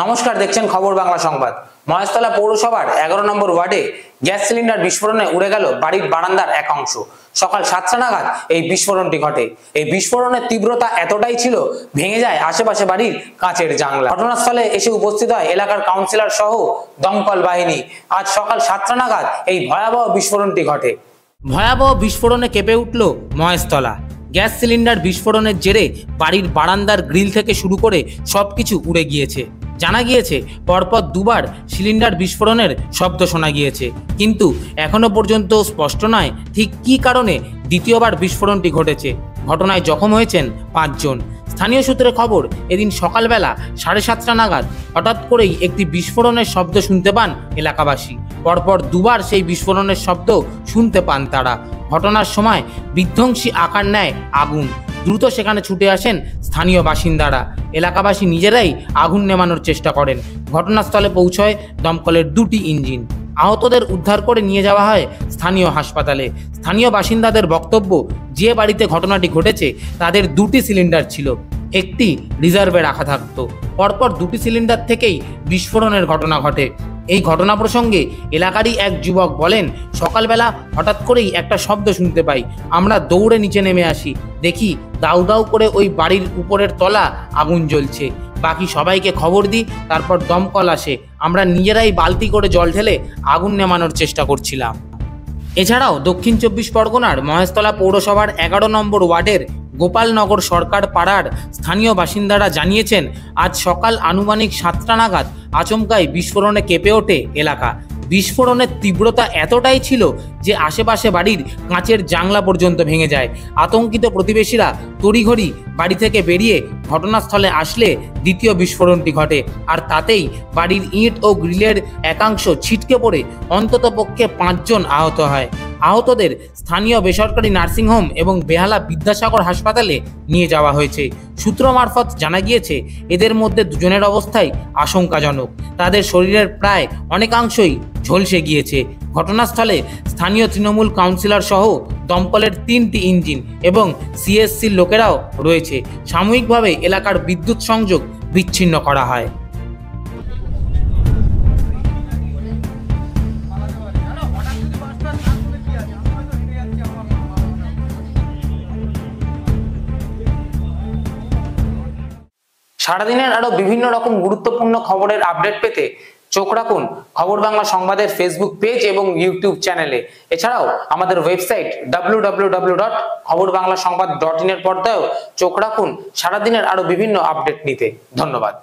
নমস্কার, দেখছেন খবর বাংলা সংবাদ। মহেশতলা পৌরসভার 11 নম্বর ওয়ার্ডে গ্যাস সিলিন্ডার বিস্ফোরণে উড়ে গেল বাড়ির বারান্দার এক অংশ। সকাল 7টা নাগাদ এই বিস্ফোরণটি ঘটে। এই বিস্ফোরণের তীব্রতা এতটাই ছিল, ভেঙে যায় আশেপাশে বাড়ির কাঁচের জানলা। ঘটনাস্থলে এসে উপস্থিত হয় এলাকার কাউন্সিলর সহ দমকল বাহিনী। আজ সকাল 7টা নাগাদ এই ভয়াবহ বিস্ফোরণটি ঘটে। ভয়াবহ বিস্ফোরণে কেঁপে উঠল মহেশতলা। গ্যাস সিলিন্ডার বিস্ফোরণের জেরে বাড়ির বারান্দার গ্রিল থেকে শুরু করে সবকিছু উড়ে গিয়েছে। জানা গিয়েছে পরপর দুবার সিলিন্ডার বিস্ফোরণের শব্দ শোনা গিয়েছে, কিন্তু এখনো পর্যন্ত স্পষ্ট নয় ঠিক কী কারণে দ্বিতীয়বার বিস্ফোরণটি ঘটেছে। ঘটনায় জখম হয়েছেন 5 জন। স্থানীয় সূত্রে খবর, এদিন সকালবেলা 7:30টা নাগাদ হঠাৎ করেই একটি বিস্ফোরণের শব্দ শুনতে পান এলাকাবাসী। পরপর দুবার সেই বিস্ফোরণের শব্দ শুনতে পান তারা। ঘটনার সময় বিধ্বংসী আকার নেয় আগুন। দ্রুত সেখানে ছুটে আসেন স্থানীয় বাসিন্দারা। এলাকাবাসী নিজেরাই আগুন নেভানোর চেষ্টা করেন। ঘটনাস্থলে পৌঁছয় দমকলের 2টি ইঞ্জিন। আহতদের উদ্ধার করে নিয়ে যাওয়া হয় স্থানীয় হাসপাতালে। স্থানীয় বাসিন্দাদের বক্তব্য, যে বাড়িতে ঘটনাটি ঘটেছে তাদের 2টি সিলিন্ডার ছিল, একটি রিজার্ভে রাখা থাকতো। পরপর 2টি সিলিন্ডার থেকেই বিস্ফোরণের ঘটনা ঘটে। এই ঘটনা প্রসঙ্গে এলাকারই এক যুবক বলেন, সকালবেলা হঠাৎ করেই একটা শব্দ শুনতে পাই। আমরা দৌড়ে নিচে নেমে আসি, দেখি দাউ দাউ করে ওই বাড়ির উপরের তলা আগুন জ্বলছে। বাকি সবাইকে খবর দিই, তারপর দমকল আসে। আমরা নিজেরাই বালতি করে জল ঢেলে আগুন নেভানোর চেষ্টা করছিলাম। এছাড়াও দক্ষিণ 24 পরগনার মহেশতলা পৌরসভার 11 নম্বর ওয়ার্ডের গোপালনগর সরকার পাড়ার স্থানীয় বাসিন্দারা জানিয়েছেন, আজ সকাল আনুমানিক 7টা নাগাদ আচমকাই বিস্ফোরণে কেঁপে ওঠে এলাকা। বিস্ফোরণের তীব্রতা এতটাই ছিল যে আশেপাশে বাড়ির কাঁচের জানলা পর্যন্ত ভেঙে যায়। আতঙ্কিত প্রতিবেশীরা তড়িঘড়ি বাড়ি থেকে বেরিয়ে ঘটনাস্থলে আসলে দ্বিতীয় বিস্ফোরণটি ঘটে, আর তাতেই বাড়ির ইট ও গ্রিলের একাংশ ছিটকে পড়ে অন্ততপক্ষে 5 জন আহত হয়। আহতদের স্থানীয় বেসরকারি নার্সিংহোম এবং বেহালা বিদ্যাসাগর হাসপাতালে নিয়ে যাওয়া হয়েছে। সূত্র মারফত জানা গিয়েছে, এদের মধ্যে 2 জনের অবস্থাই আশঙ্কাজনক। তাদের শরীরের প্রায় অনেকাংশই ঝলসে গিয়েছে। ঘটনাস্থলে স্থানীয় তৃণমূল কাউন্সিলর সহ দমকলের 3টি ইঞ্জিন এবং সিএসসির লোকেরাও রয়েছে। সাময়িকভাবে এলাকার বিদ্যুৎ সংযোগ বিচ্ছিন্ন করা হয়। সারাদিনের আরো বিভিন্ন রকম গুরুত্বপূর্ণ খবরের আপডেট পেতে চোখ রাখুন খবর বাংলা সংবাদের ফেসবুক পেজ এবং ইউটিউব চ্যানেলে। এছাড়াও আমাদের ওয়েবসাইট www.খবরবাংলাসংবাদ.in এর পর্দায়ও চোখ রাখুন সারাদিনের আরো বিভিন্ন আপডেট নিতে। ধন্যবাদ।